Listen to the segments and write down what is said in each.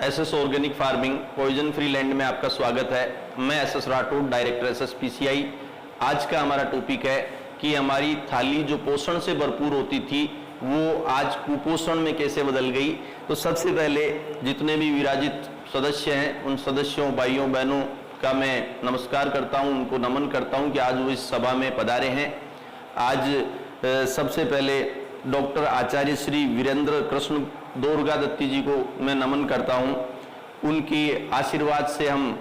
SS organic farming poison free land में आपका स्वागत है। मैं एसएस राठौड़, डायरेक्टर एसएसपीसीआई। आज का हमारा टॉपिक है कि हमारी थाली जो पोषण से भरपूर होती थी वो आज कुपोषण में कैसे बदल गई। तो सबसे पहले जितने भी विराजित सदस्य हैं उन सदस्यों, भाइयों बहनों का मैं नमस्कार करता हूं, उनको नमन करता हूं कि आज वो इस सभा में पधारे हैं। आज सबसे पहले डॉक्टर आचार्य श्री वीरेंद्र कृष्ण दोरगादत्ती जी को मैं नमन करता हूं। उनकी आशीर्वाद से हम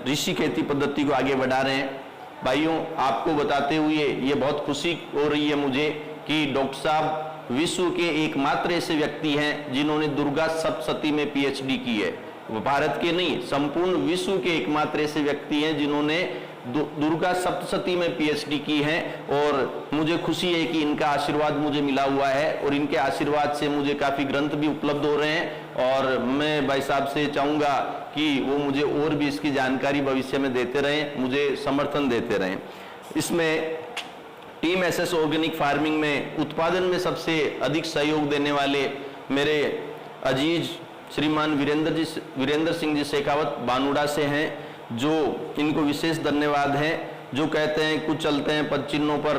ऋषि खेती पद्धति को आगे बढ़ा रहे हैं। भाइयों, आपको बताते हुए ये बहुत खुशी हो रही है मुझे कि डॉक्टर साहब विश्व के एकमात्र ऐसे व्यक्ति हैं जिन्होंने दुर्गा सप्तशती में पीएचडी की है। वो भारत के नहीं, संपूर्ण विश्व के एकमात्र ऐसे व्यक्ति हैं जिन्होंने दुर्गा सप्तशती में पीएचडी की है। और मुझे खुशी है कि इनका आशीर्वाद मुझे मिला हुआ है और इनके आशीर्वाद से मुझे काफ़ी ग्रंथ भी उपलब्ध हो रहे हैं। और मैं भाई साहब से चाहूँगा कि वो मुझे और भी इसकी जानकारी भविष्य में देते रहें, मुझे समर्थन देते रहें। इसमें टीम एसएस ऑर्गेनिक फार्मिंग में उत्पादन में सबसे अधिक सहयोग देने वाले मेरे अजीज श्रीमान वीरेंद्र सिंह जी शेखावत बानुड़ा से हैं, जो इनको विशेष धन्यवाद है। जो कहते हैं कुछ चलते हैं पद चिन्हों पर,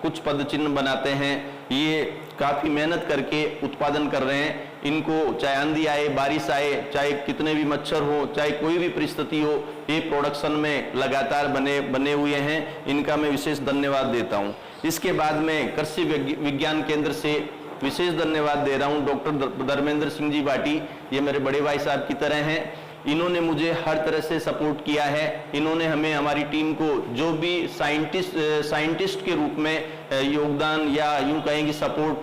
कुछ पद चिन्ह बनाते हैं। ये काफ़ी मेहनत करके उत्पादन कर रहे हैं। इनको चाहे आंधी आए, बारिश आए, चाहे कितने भी मच्छर हो, चाहे कोई भी परिस्थिति हो, ये प्रोडक्शन में लगातार बने हुए हैं। इनका मैं विशेष धन्यवाद देता हूँ। इसके बाद में कृषि विज्ञान केंद्र से विशेष धन्यवाद दे रहा हूँ डॉक्टर धर्मेंद्र सिंह जी बाटी। ये मेरे बड़े भाई साहब की तरह हैं। इन्होंने मुझे हर तरह से सपोर्ट किया है। इन्होंने हमें, हमारी टीम को जो भी साइंटिस्ट के रूप में योगदान या यूं कहेंगे सपोर्ट,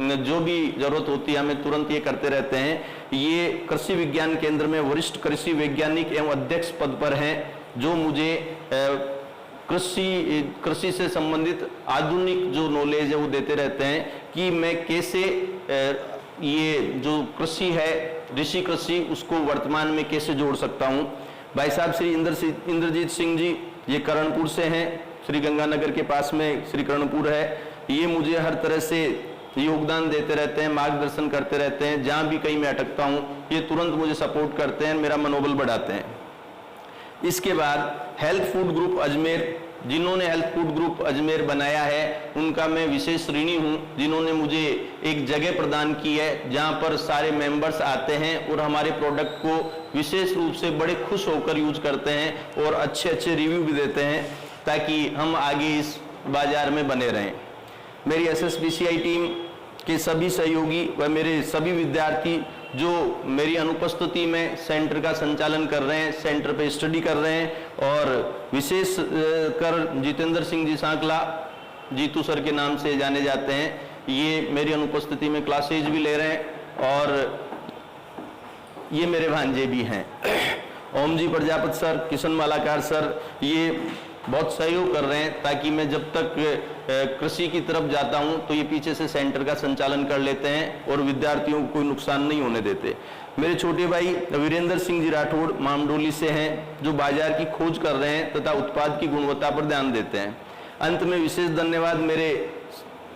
जो भी जरूरत होती है हमें तुरंत ये करते रहते हैं। ये कृषि विज्ञान केंद्र में वरिष्ठ कृषि वैज्ञानिक एवं अध्यक्ष पद पर हैं, जो मुझे कृषि से संबंधित आधुनिक जो नॉलेज है वो देते रहते हैं कि मैं कैसे ये जो कृषि है, ऋषि कृषि, उसको वर्तमान में कैसे जोड़ सकता हूँ। भाई साहब श्री इंद्रजीत सिंह जी, ये करणपुर से हैं, श्री गंगानगर के पास में श्री करणपुर है। ये मुझे हर तरह से योगदान देते रहते हैं, मार्गदर्शन करते रहते हैं। जहाँ भी कहीं मैं अटकता हूँ ये तुरंत मुझे सपोर्ट करते हैं, मेरा मनोबल बढ़ाते हैं। इसके बाद हेल्थ फूड ग्रुप अजमेर, जिन्होंने हेल्थ फूड ग्रुप अजमेर बनाया है उनका मैं विशेष ऋणी हूँ, जिन्होंने मुझे एक जगह प्रदान की है जहाँ पर सारे मेंबर्स आते हैं और हमारे प्रोडक्ट को विशेष रूप से बड़े खुश होकर यूज करते हैं और अच्छे अच्छे रिव्यू भी देते हैं, ताकि हम आगे इस बाजार में बने रहें। मेरी एसएसपीसीआई टीम के सभी सहयोगी व मेरे सभी विद्यार्थी जो मेरी अनुपस्थिति में सेंटर का संचालन कर रहे हैं, सेंटर पे स्टडी कर रहे हैं, और विशेष कर जितेंद्र सिंह जी सांकला, जीतू सर के नाम से जाने जाते हैं, ये मेरी अनुपस्थिति में क्लासेज भी ले रहे हैं। और ये मेरे भांजे भी हैं, ओम जी प्रजापति सर, किशन मालाकार सर, ये बहुत सहयोग कर रहे हैं ताकि मैं जब तक कृषि की तरफ जाता हूं तो ये पीछे से सेंटर का संचालन कर लेते हैं और विद्यार्थियों को कोई नुकसान नहीं होने देते। मेरे छोटे भाई वीरेंद्र सिंह जी राठौड़ मामडोली से हैं, जो बाजार की खोज कर रहे हैं तथा उत्पाद की गुणवत्ता पर ध्यान देते हैं। अंत में विशेष धन्यवाद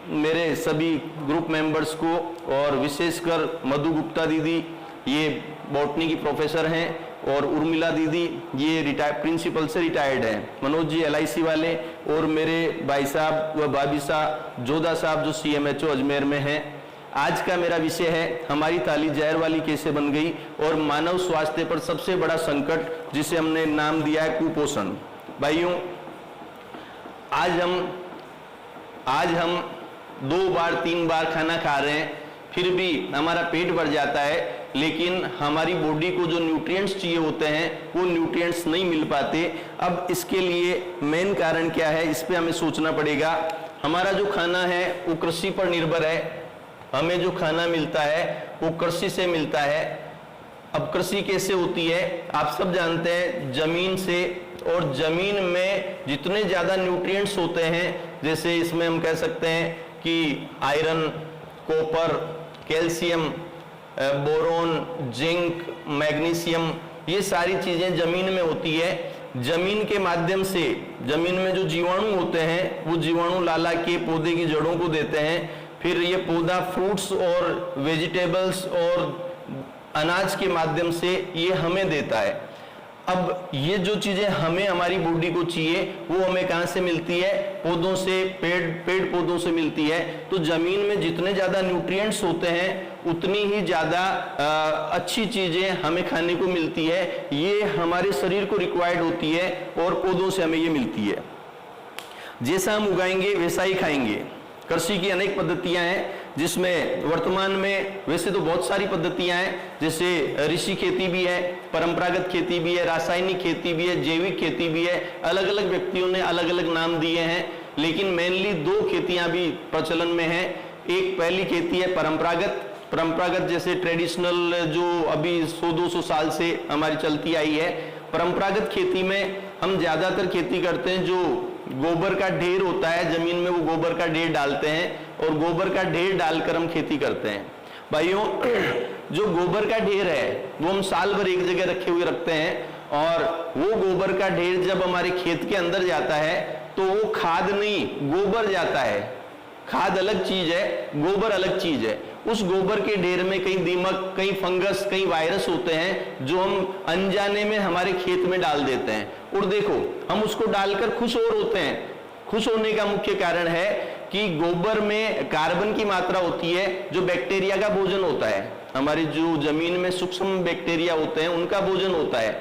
मेरे सभी ग्रुप मेंबर्स को, और विशेषकर मधु गुप्ता दीदी, ये बॉटनी की प्रोफेसर हैं, और उर्मिला दीदी, ये प्रिंसिपल से रिटायर्ड हैं, मनोज जी LIC वाले, और मेरे भाई साहब व भाभी साहब जोधा साहब जो CMHO अजमेर में हैं। आज का मेरा विषय है हमारी थाली जहर वाली कैसे बन गई, और मानव स्वास्थ्य पर सबसे बड़ा संकट, जिसे हमने नाम दिया है कुपोषण। भाइयों, आज हम 2 बार 3 बार खाना खा रहे हैं, फिर भी हमारा पेट भर जाता है, लेकिन हमारी बॉडी को जो न्यूट्रिएंट्स चाहिए होते हैं वो न्यूट्रिएंट्स नहीं मिल पाते। अब इसके लिए मेन कारण क्या है, इस पे हमें सोचना पड़ेगा। हमारा जो खाना है वो कृषि पर निर्भर है, हमें जो खाना मिलता है वो कृषि से मिलता है। अब कृषि कैसे होती है आप सब जानते हैं, जमीन से, और जमीन में जितने ज्यादा न्यूट्रिएंट्स होते हैं, जैसे इसमें हम कह सकते हैं कि iron, copper, calcium, boron, zinc, magnesium, ये सारी चीजें जमीन में होती है। जमीन के माध्यम से, जमीन में जो जीवाणु होते हैं वो जीवाणु लाला के पौधे की जड़ों को देते हैं, फिर ये पौधा फ्रूट्स और वेजिटेबल्स और अनाज के माध्यम से ये हमें देता है। अब ये जो चीजें हमें हमारी बॉडी को चाहिए वो हमें कहां से मिलती है? पौधों से, पेड़ पौधों से मिलती है। तो जमीन में जितने ज्यादा न्यूट्रिएंट्स होते हैं उतनी ही ज्यादा अच्छी चीजें हमें खाने को मिलती है। ये हमारे शरीर को रिक्वायर्ड होती है और पौधों से हमें ये मिलती है। जैसा हम उगाएंगे वैसा ही खाएंगे। कृषि की अनेक पद्धतियां हैं, जिसमें वर्तमान में वैसे तो बहुत सारी पद्धतियां हैं, जैसे ऋषि खेती भी है, परंपरागत खेती भी है, रासायनिक खेती भी है, जैविक खेती भी है। अलग अलग व्यक्तियों ने अलग अलग नाम दिए हैं, लेकिन मेनली दो खेतियां भी प्रचलन में हैं। एक पहली खेती है परंपरागत जैसे ट्रेडिशनल, जो अभी 100-200 साल से हमारी चलती आई है। परंपरागत खेती में हम ज्यादातर खेती करते हैं, जो गोबर का ढेर होता है जमीन में, वो गोबर का ढेर डालते हैं और गोबर का ढेर डालकर हम खेती करते हैं। भाइयों, जो गोबर का ढेर है वो हम साल भर एक जगह रखते हैं, और वो गोबर का ढेर जब हमारे खेत के अंदर जाता है तो वो खाद नहीं, गोबर जाता है। खाद अलग चीज है, गोबर अलग चीज है। उस गोबर के ढेर में कई दीमक, कई फंगस, कई वायरस होते हैं जो हम अनजाने में हमारे खेत में डाल देते हैं। और देखो, हम उसको डालकर खुश और होते हैं। खुश होने का मुख्य कारण है कि गोबर में कार्बन की मात्रा होती है, जो बैक्टीरिया का भोजन होता है। हमारी जो जमीन में सूक्ष्म बैक्टीरिया होते हैं उनका भोजन होता है,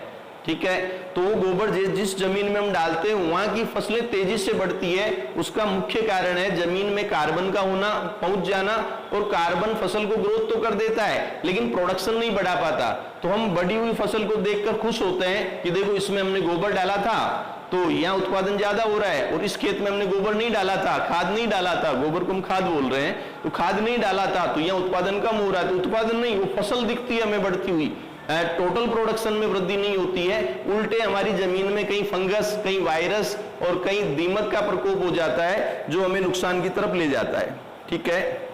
ठीक है। तो वो गोबर जिस जमीन में हम डालते हैं वहां की फसलें तेजी से बढ़ती है। उसका मुख्य कारण है जमीन में कार्बन का होना, पहुंच जाना। और कार्बन फसल को ग्रोथ तो कर देता है लेकिन प्रोडक्शन नहीं बढ़ा पाता। तो हम बढ़ी हुई फसल को देखकर खुश होते हैं कि देखो, इसमें हमने गोबर डाला था तो यहाँ उत्पादन ज्यादा हो रहा है, और इस खेत में हमने गोबर नहीं डाला था, खाद नहीं डाला था, गोबर को हम खाद बोल रहे हैं, तो खाद नहीं डाला था तो यहाँ उत्पादन कम हो रहा है। तो उत्पादन नहीं, वो फसल दिखती है हमें बढ़ती हुई, टोटल प्रोडक्शन में वृद्धि नहीं होती है। उल्टे हमारी जमीन में कई फंगस, कई वायरस और कई दीमक का प्रकोप हो जाता है, जो हमें नुकसान की तरफ ले जाता है, ठीक है।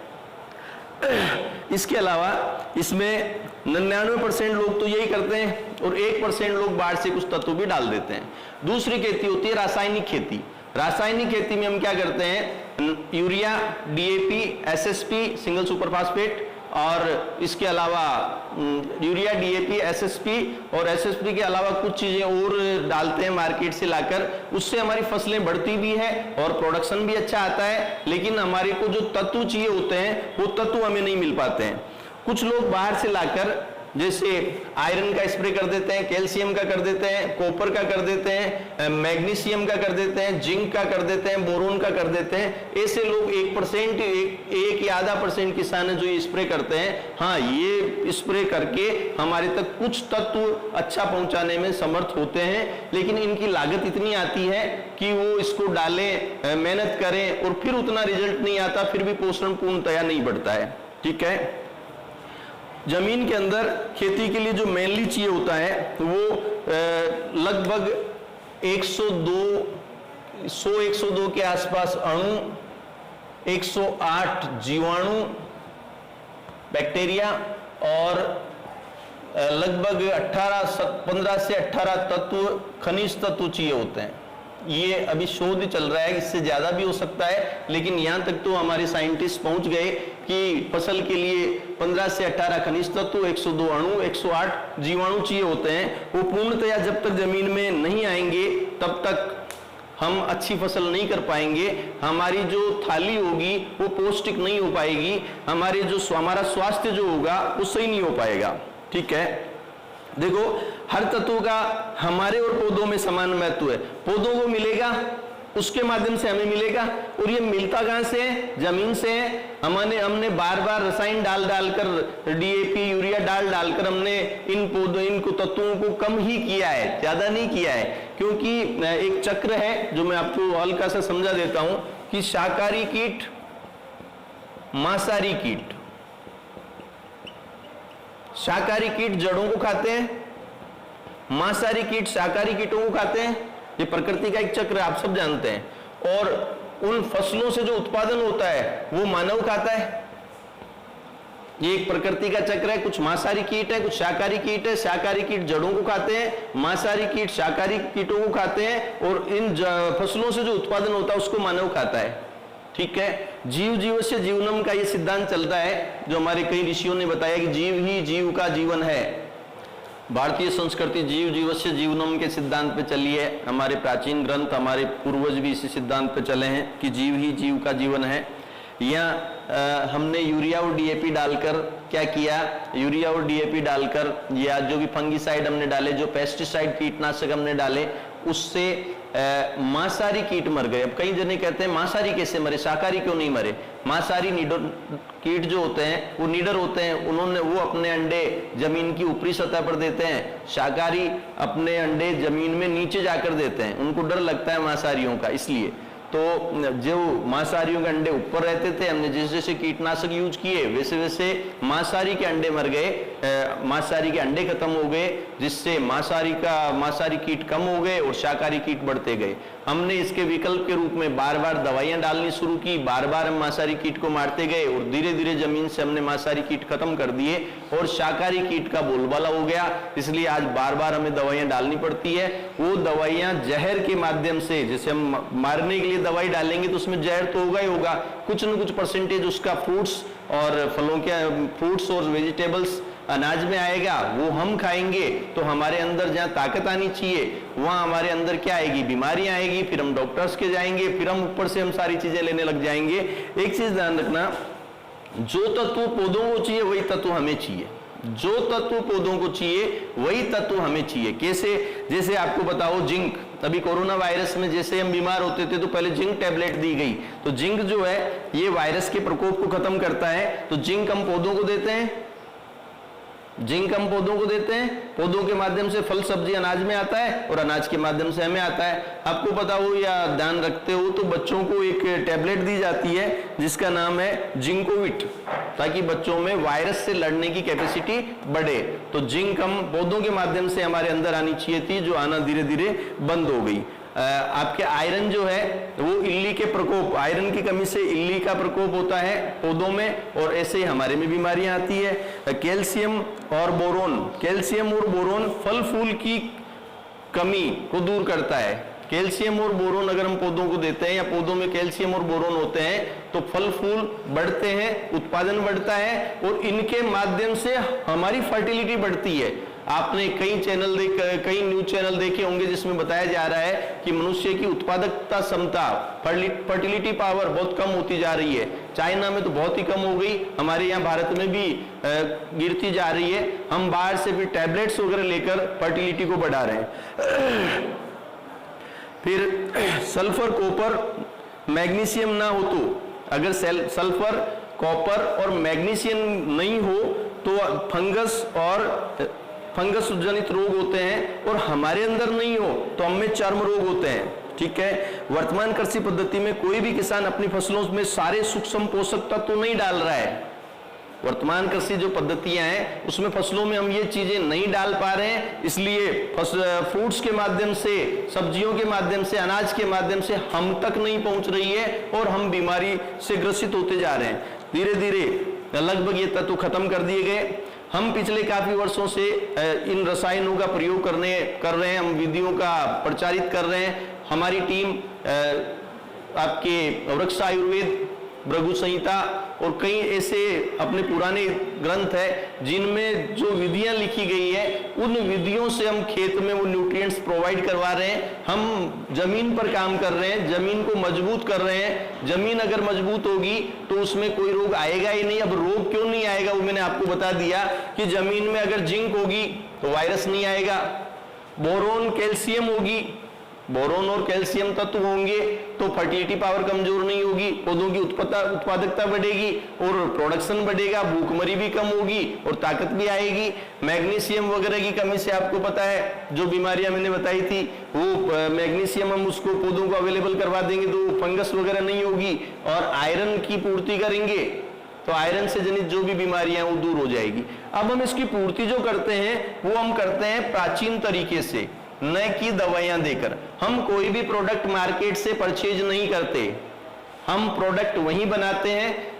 इसके अलावा इसमें 99% लोग तो यही करते हैं, और 1% लोग बाहर से कुछ तत्व भी डाल देते हैं। दूसरी खेती होती है रासायनिक खेती। रासायनिक खेती में हम क्या करते हैं? Urea, DAP, SSP, single super phosphate, और इसके अलावा यूरिया, डीएपी, एसएसपी और एसएसपी के अलावा कुछ चीजें और डालते हैं मार्केट से लाकर। उससे हमारी फसलें बढ़ती भी है और प्रोडक्शन भी अच्छा आता है, लेकिन हमारे को जो तत्व चाहिए होते हैं वो तत्व हमें नहीं मिल पाते हैं। कुछ लोग बाहर से लाकर जैसे आयरन का स्प्रे कर देते हैं, कैल्शियम का कर देते हैं, कॉपर का कर देते हैं, मैग्नीशियम का कर देते हैं, जिंक का कर देते हैं, बोरोन का कर देते हैं। ऐसे लोग 1% एक या आधा % किसान है जो ये स्प्रे करते हैं। हाँ, ये स्प्रे करके हमारे तक कुछ तत्व अच्छा पहुंचाने में समर्थ होते हैं, लेकिन इनकी लागत इतनी आती है कि वो इसको डालें, मेहनत करें और फिर उतना रिजल्ट नहीं आता, फिर भी पोषण पूर्णतया नहीं बढ़ता है, ठीक है। जमीन के अंदर खेती के लिए जो मेनली चाहिए होता है वो लगभग 100-102 के आसपास अणु, 108 जीवाणु, बैक्टीरिया और लगभग 15 से 18 तत्व, खनिज तत्व चाहिए होते हैं। ये अभी शोध चल रहा है, इससे ज्यादा भी हो सकता है, लेकिन यहां तक तो हमारे साइंटिस्ट पहुंच गए कि फसल के लिए 15 से 18 खनिज तत्व, 102 अणु, 108 जीवाणु चाहिए होते हैं। वो पूर्णतया जब तक जमीन में नहीं आएंगे तब तक हम अच्छी फसल नहीं कर पाएंगे। हमारी जो थाली होगी वो पौष्टिक नहीं हो पाएगी, हमारा स्वास्थ्य जो होगा वो सही नहीं हो पाएगा, ठीक है। देखो, हर तत्व का हमारे और पौधों में समान महत्व है। पौधों को मिलेगा, उसके माध्यम से हमें मिलेगा, और ये मिलता कहां से है? जमीन से है। हमने बार बार रसायन डालकर, डीएपी, यूरिया डालकर हमने इनको तत्वों को कम ही किया है, ज्यादा नहीं किया है। क्योंकि एक चक्र है जो मैं आपको हल्का सा समझा देता हूं कि शाकाहारी कीट, मांसाहारी कीट। शाकाहारी कीट जड़ों को खाते हैं, मांसाहारी कीट शाकाहारी कीटों को खाते हैं। ये प्रकृति का एक चक्र आप सब जानते हैं। और उन फसलों से जो उत्पादन होता है वो मानव खाता है। ये एक प्रकृति का चक्र है। कुछ मांसाहारी कीट है, कुछ शाकाहारी कीट है। शाकाहारी कीट जड़ों को खाते हैं, मांसाहारी कीट शाकाहारी कीटों को खाते हैं, और इन फसलों से जो उत्पादन होता है उसको मानव खाता है। ठीक है। जीव जीवस्य जीवनम का ये सिद्धांत चलता है, जो हमारे कई ऋषियों ने बताया कि जीव ही जीव का जीवन है। भारतीय संस्कृति जीव जीवस्य जीवनम के सिद्धांत पे चली है। हमारे प्राचीन ग्रंथ, हमारे पूर्वज भी इसी सिद्धांत पे चले हैं कि जीव ही जीव का जीवन है। यहाँ हमने यूरिया और डीएपी डालकर क्या किया, यूरिया और डीएपी डालकर या जो भी फंगीसाइड हमने डाले, जो पेस्टिसाइड कीटनाशक हमने डाले, उससे मांसाहारी कीट मर गए। अब कई जने कहते हैं मांसाहारी कैसे मरे, शाकाहारी क्यों नहीं मरे। मांसाहारी कीट जो होते हैं वो निडर होते हैं, वो अपने अंडे जमीन की ऊपरी सतह पर देते हैं। शाकाहारी अपने अंडे जमीन में नीचे जाकर देते हैं, उनको डर लगता है मांसाहारियों का। इसलिए तो जो मांसाहारियों के अंडे ऊपर रहते थे, हमने जैसे जैसे कीटनाशक यूज किए वैसे वैसे मांसाहारी के अंडे मर गए, मांसाहारी के अंडे खत्म हो गए, जिससे मांसाहारी कीट कम हो गए और शाकाहारी कीट बढ़ते गए। हमने इसके विकल्प के रूप में बार बार दवाइयां डालनी शुरू की, बार बार हम मांसाहारी कीट को मारते गए और धीरे धीरे जमीन से हमने मांसाहारी कीट खत्म कर दिए और शाकाहारी कीट का बोलबाला हो गया। इसलिए आज बार बार हमें दवाइयां डालनी पड़ती है। वो दवाइयां जहर के माध्यम से, जैसे हम मारने के लिए दवाई डालेंगे तो उसमें जहर तो होगा ही होगा, कुछ न कुछ परसेंटेज उसका फ्रूट्स और वेजिटेबल्स अनाज में आएगा, वो हम खाएंगे तो हमारे अंदर जहां ताकत आनी चाहिए वहां हमारे अंदर क्या आएगी, बीमारियां आएगी। फिर हम डॉक्टर्स के जाएंगे, फिर हम ऊपर से हम सारी चीजें लेने लग जाएंगे। एक चीज ध्यान रखना, जो तत्व पौधों को चाहिए वही तत्व हमें चाहिए, जो तत्व पौधों को चाहिए वही तत्व हमें चाहिए। कैसे, जैसे आपको बताओ जिंक, अभी कोरोना वायरस में जैसे हम बीमार होते थे तो पहले जिंक टैबलेट दी गई, तो जिंक जो है ये वायरस के प्रकोप को खत्म करता है। तो जिंक हम पौधों को देते हैं, जिंक हम पौधों को देते हैं, पौधों के माध्यम से फल सब्जी अनाज में आता है और अनाज के माध्यम से हमें आता है। आपको पता हो या ध्यान रखते हो तो बच्चों को एक टैबलेट दी जाती है जिसका नाम है जिंकोविट, ताकि बच्चों में वायरस से लड़ने की कैपेसिटी बढ़े। तो जिंक हम पौधों के माध्यम से हमारे अंदर आनी चाहिए थी, जो आना धीरे धीरे बंद हो गई। आपके आयरन जो है वो इल्ली के प्रकोप, आयरन की कमी से इल्ली का प्रकोप होता है पौधों में और ऐसे ही हमारे में बीमारियां आती है। कैल्शियम और बोरोन, कैल्शियम और बोरोन फल फूल की कमी को दूर करता है। कैल्शियम और बोरोन अगर हम पौधों को देते हैं या पौधों में कैल्शियम और बोरोन होते हैं तो फल फूल बढ़ते हैं, उत्पादन बढ़ता है और इनके माध्यम से हमारी फर्टिलिटी बढ़ती है। आपने कई न्यूज चैनल देखे होंगे जिसमें बताया जा रहा है कि मनुष्य की उत्पादकता क्षमता, फर्टिलिटी पावर बहुत कम होती जा रही है। चाइना में तो बहुत ही कम हो गई, हमारे यहाँ भारत में भी गिरती जा रही है। हम बाहर से भी टैबलेट्स वगैरह लेकर फर्टिलिटी को बढ़ा रहे हैं। फिर सल्फर, कॉपर, मैग्नीशियम ना हो तो, अगर सल्फर, कॉपर और मैग्नीशियम नहीं हो तो फंगस जनित रोग होते हैं और हमारे अंदर नहीं हो तो हमें चर्म रोग होते हैं। ठीक है, वर्तमान कृषि पद्धति में कोई भी किसान अपनी फसलों में सारे सूक्ष्म पोषक तत्व नहीं डाल रहा है। वर्तमान कृषि जो पद्धतियां हैं उसमें फसलों में हम ये चीजें नहीं डाल पा रहे हैं, इसलिए फ्रूट्स के माध्यम से, सब्जियों के माध्यम से, अनाज के माध्यम से हम तक नहीं पहुंच रही है और हम बीमारी से ग्रसित होते जा रहे हैं। धीरे धीरे लगभग ये तत्व खत्म कर दिए गए। हम पिछले काफी वर्षों से इन रसायनों का प्रयोग कर रहे हैं, हम विधियों का प्रचारित कर रहे हैं। हमारी टीम आपके वृक्ष आयुर्वेद, भृगु संहिता और कई ऐसे अपने पुराने ग्रंथ है जिनमें जो विधियां लिखी गई है उन विधियों से हम खेत में वो न्यूट्रिएंट्स प्रोवाइड करवा रहे हैं। हम जमीन पर काम कर रहे हैं, जमीन को मजबूत कर रहे हैं। जमीन अगर मजबूत होगी तो उसमें कोई रोग आएगा ही नहीं। अब रोग क्यों नहीं आएगा वो मैंने आपको बता दिया कि जमीन में अगर जिंक होगी तो वायरस नहीं आएगा, बोरोन कैल्शियम होगी, बोरोन और कैल्शियम तत्व होंगे तो फर्टिलिटी पावर कमजोर नहीं होगी, पौधों की उत्पादकता बढ़ेगी और प्रोडक्शन बढ़ेगा, भूखमरी भी कम होगी और ताकत भी आएगी। मैग्नीशियम वगैरह की कमी से आपको पता है जो बीमारियां मैंने बताई थी वो मैग्नीशियम हम उसको पौधों को अवेलेबल करवा देंगे तो फंगस वगैरह नहीं होगी। और आयरन की पूर्ति करेंगे तो आयरन से जनित जो भी बीमारियां वो दूर हो जाएगी। अब हम इसकी पूर्ति जो करते हैं वो हम करते हैं प्राचीन तरीके से, न कि दवाइयां देकर। हम कोई भी प्रोडक्ट मार्केट से परचेज नहीं करते, हम प्रोडक्ट वहीं बनाते हैं।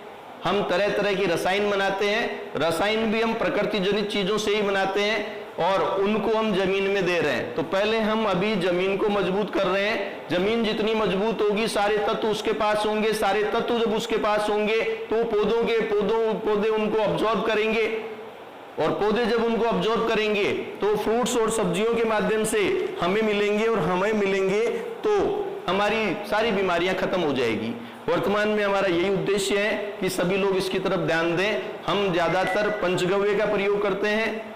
हम तरह तरह की रसायन बनाते हैं, रसायन भी हम प्रकृति जनित चीजों से ही बनाते हैं। और उनको हम जमीन में दे रहे हैं। तो पहले हम अभी जमीन को मजबूत कर रहे हैं। जमीन जितनी मजबूत होगी, सारे तत्व उसके पास होंगे, सारे तत्व जब उसके पास होंगे तो पौधे उनको ऑब्जॉर्व करेंगे, और पौधे जब उनको ऑब्जॉर्व करेंगे तो फ्रूट्स और सब्जियों के माध्यम से हमें मिलेंगे, और हमें मिलेंगे तो हमारी सारी बीमारियां खत्म हो जाएगी। वर्तमान में हमारा यही उद्देश्य है कि सभी लोग इसकी तरफ ध्यान दें। हम ज्यादातर पंचगव्य का प्रयोग करते हैं।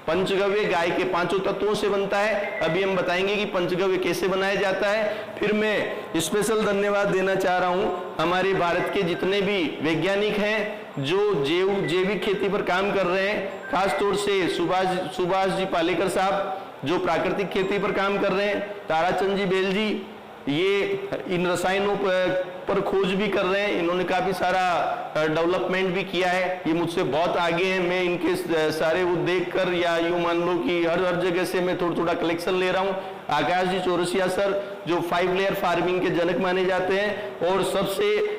पंचगव्य गाय के 5 तत्वों से बनता है। अभी हम बताएंगे कि पंचगव्य कैसे बनाया जाता है। फिर मैं स्पेशल धन्यवाद देना चाह रहा हूं हमारे भारत के जितने भी वैज्ञानिक हैं जो जैविक खेती पर काम कर रहे हैं, खासतौर से सुभाष जी पालेकर साहब जो प्राकृतिक खेती पर काम कर रहे हैं, ताराचंद जी बेल जी ये इन रसायनों पर खोज भी कर रहे हैं, इन्होंने काफी सारा डेवलपमेंट भी किया है, ये मुझसे बहुत आगे हैं। मैं इनके सारे वो देख कर या यूं मान लो कि हर जगह से मैं थोड़ा कलेक्शन ले रहा हूँ। आकाश जी चौरसिया सर जो 5 लेयर फार्मिंग के जनक माने जाते हैं, और सबसे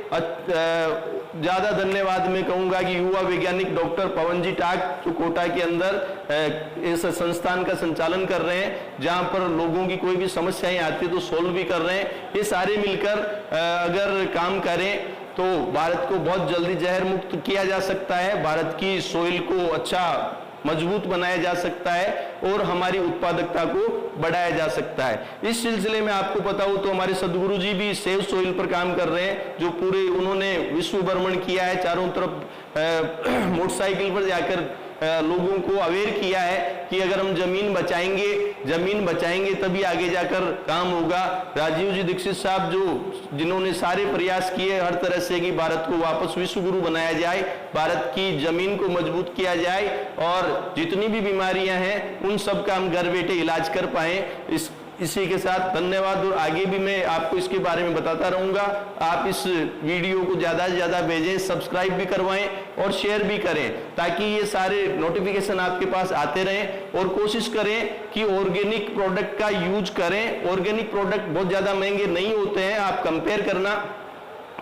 ज्यादा धन्यवाद मैं कहूंगा कि युवा वैज्ञानिक डॉक्टर पवन जी टाक जो कोटा के अंदर इस संस्थान का संचालन कर रहे हैं, जहां पर लोगों की कोई भी समस्याएं आती है तो सोल्व भी कर रहे हैं। ये सारे मिलकर अगर काम करें तो भारत को बहुत जल्दी जहर मुक्त किया जा सकता है, भारत की सोइल को अच्छा मजबूत बनाया जा सकता है, और हमारी उत्पादकता को बढ़ाया जा सकता है। इस सिलसिले में आपको पता हो तो हमारे सदगुरु जी भी सेव सोइल पर काम कर रहे हैं, जो पूरे उन्होंने विश्व भ्रमण किया है, चारों तरफ मोटरसाइकिल पर जाकर लोगों को अवेयर किया है कि अगर हम जमीन बचाएंगे तभी आगे जाकर काम होगा। राजीव जी दीक्षित साहब जिन्होंने सारे प्रयास किए हर तरह से कि भारत को वापस विश्व गुरु बनाया जाए, भारत की जमीन को मजबूत किया जाए, और जितनी भी बीमारियां हैं उन सब का हम घर बैठे इलाज कर पाए। इसी के साथ धन्यवाद, और आगे भी मैं आपको इसके बारे में बताता रहूंगा। आप इस वीडियो को ज्यादा से ज्यादा भेजें, सब्सक्राइब भी करवाएं और शेयर भी करें, ताकि ये सारे नोटिफिकेशन आपके पास आते रहें। और कोशिश करें कि ऑर्गेनिक प्रोडक्ट का यूज करें। ऑर्गेनिक प्रोडक्ट बहुत ज्यादा महंगे नहीं होते हैं, आप कंपेयर करना,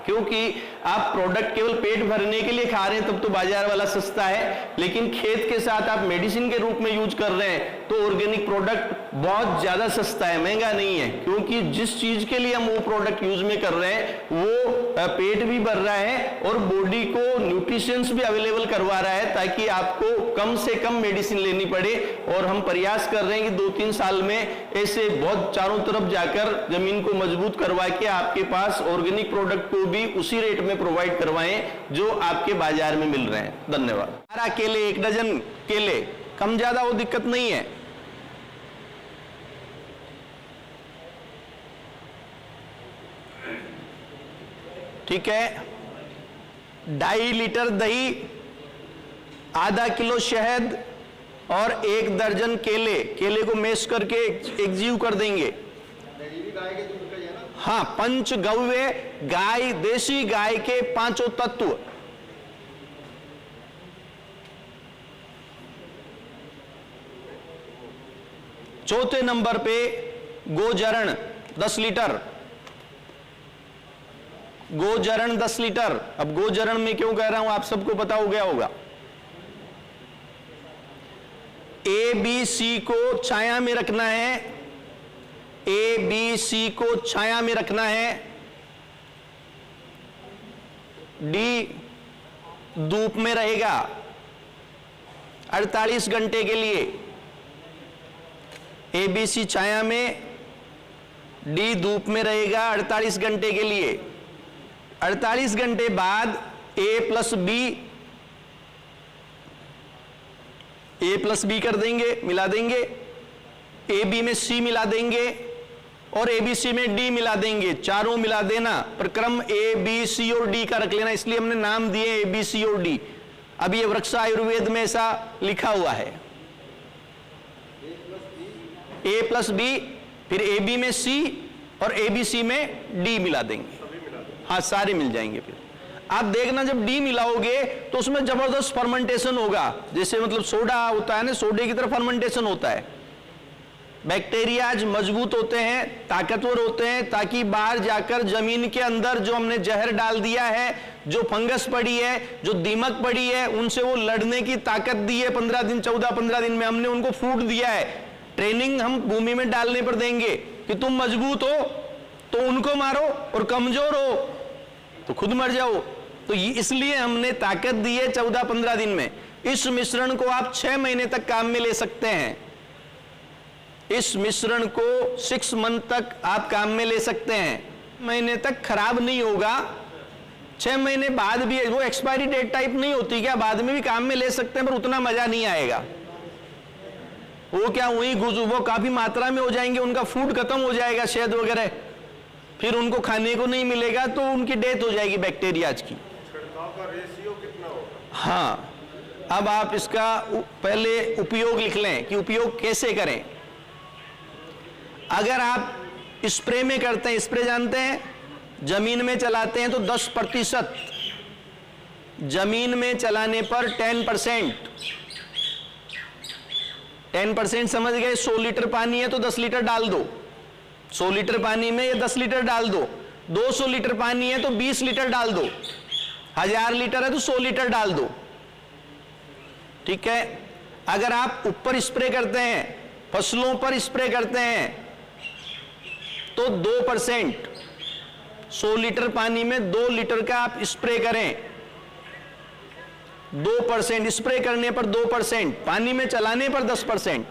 क्योंकि आप प्रोडक्ट केवल पेट भरने के लिए खा रहे हैं तब तो बाजार वाला सस्ता है, लेकिन खेत के साथ आप मेडिसिन के रूप में यूज कर रहे हैं तो ऑर्गेनिक प्रोडक्ट बहुत ज्यादा सस्ता है, महंगा नहीं है। क्योंकि जिस चीज के लिए हम वो प्रोडक्ट यूज में कर रहे हैं वो पेट भी भर रहा है और बॉडी को न्यूट्रिशंस भी अवेलेबल करवा रहा है, ताकि आपको कम से कम मेडिसिन लेनी पड़े। और हम प्रयास कर रहे हैं कि 2-3 साल में ऐसे बहुत चारों तरफ जाकर जमीन को मजबूत करवा के आपके पास ऑर्गेनिक प्रोडक्ट को भी उसी रेट में प्रोवाइड करवाएं जो आपके बाजार में मिल रहे हैं। धन्यवाद। 12 केले, 1 डजन केले, कम ज्यादा वो दिक्कत नहीं है। ठीक है, 2.5 लीटर दही, आधा किलो शहद और 1 दर्जन केले को मैश करके एक जीव कर देंगे। हाँ, पंचगव्य गाय, देशी गाय के 5 तत्व। चौथे नंबर पे गोजरण 10 लीटर। गोजरण 10 लीटर। अब गोजरण में क्यों कह रहा हूं, आप सबको पता हो गया होगा। ABC को छाया में रखना है, ABC को छाया में रखना है। D धूप में रहेगा 48 घंटे के लिए। ABC छाया में, D धूप में रहेगा 48 घंटे के लिए। 48 घंटे बाद A प्लस B कर देंगे, मिला देंगे। AB में C मिला देंगे और ABC में D मिला देंगे। चारों मिला देना, पर क्रम A, B, C और D का रख लेना, इसलिए हमने नाम दिए A, B, C और D। अब ये वृक्ष आयुर्वेद में ऐसा लिखा हुआ है। A प्लस B, फिर AB में C और ABC में D मिला देंगे। हाँ, सारे मिल जाएंगे। फिर आप देखना, जब D मिलाओगे तो उसमें जबरदस्त फर्मेंटेशन होगा। जैसे मतलब सोडा होता है ना, सोडे की तरह फर्मेंटेशन होता है। बैक्टीरियाज मजबूत होते हैं, ताकतवर होते हैं, ताकि बाहर जाकर जमीन के अंदर जो हमने जहर डाल दिया है जो फंगस पड़ी है, जो दीमक पड़ी है, उनसे वो लड़ने की ताकत दी है 15 दिन 14-15 दिन में। हमने उनको फूड दिया है। ट्रेनिंग हम भूमि में डालने पर देंगे कि तुम मजबूत हो तो उनको मारो और कमजोर हो तो खुद मर जाओ। तो इसलिए हमने ताकत दी है 14-15 दिन में। इस मिश्रण को आप 6 महीने तक काम में ले सकते हैं। इस मिश्रण को 6 मंथ तक आप काम में ले सकते हैं। महीने तक खराब नहीं होगा। 6 महीने बाद भी वो एक्सपायरी डेट टाइप नहीं होती क्या, बाद में भी काम में ले सकते हैं, पर उतना मजा नहीं आएगा। वो क्या वही वो काफी मात्रा में हो जाएंगे, उनका फूड खत्म हो जाएगा, शहद वगैरह, फिर उनको खाने को नहीं मिलेगा तो उनकी डेथ हो जाएगी बैक्टीरियाज की। छिड़काव का रेशियो कितना होगा? हाँ, अब आप इसका पहले उपयोग लिख लें कि उपयोग कैसे करें। अगर आप स्प्रे में करते हैं, स्प्रे जानते हैं, जमीन में चलाते हैं तो 10%, जमीन में चलाने पर 10% समझ गए। 100 लीटर पानी है तो 10 लीटर डाल दो। 100 लीटर पानी में ये 10 लीटर डाल दो। 200 लीटर पानी है तो 20 लीटर डाल दो। 1000 लीटर है तो 100 लीटर डाल दो। ठीक है। अगर आप ऊपर स्प्रे करते हैं, फसलों पर स्प्रे करते हैं तो 2%, 100 लीटर पानी में 2 लीटर का आप स्प्रे करें। 2% स्प्रे करने पर 2%, पानी में चलाने पर 10%।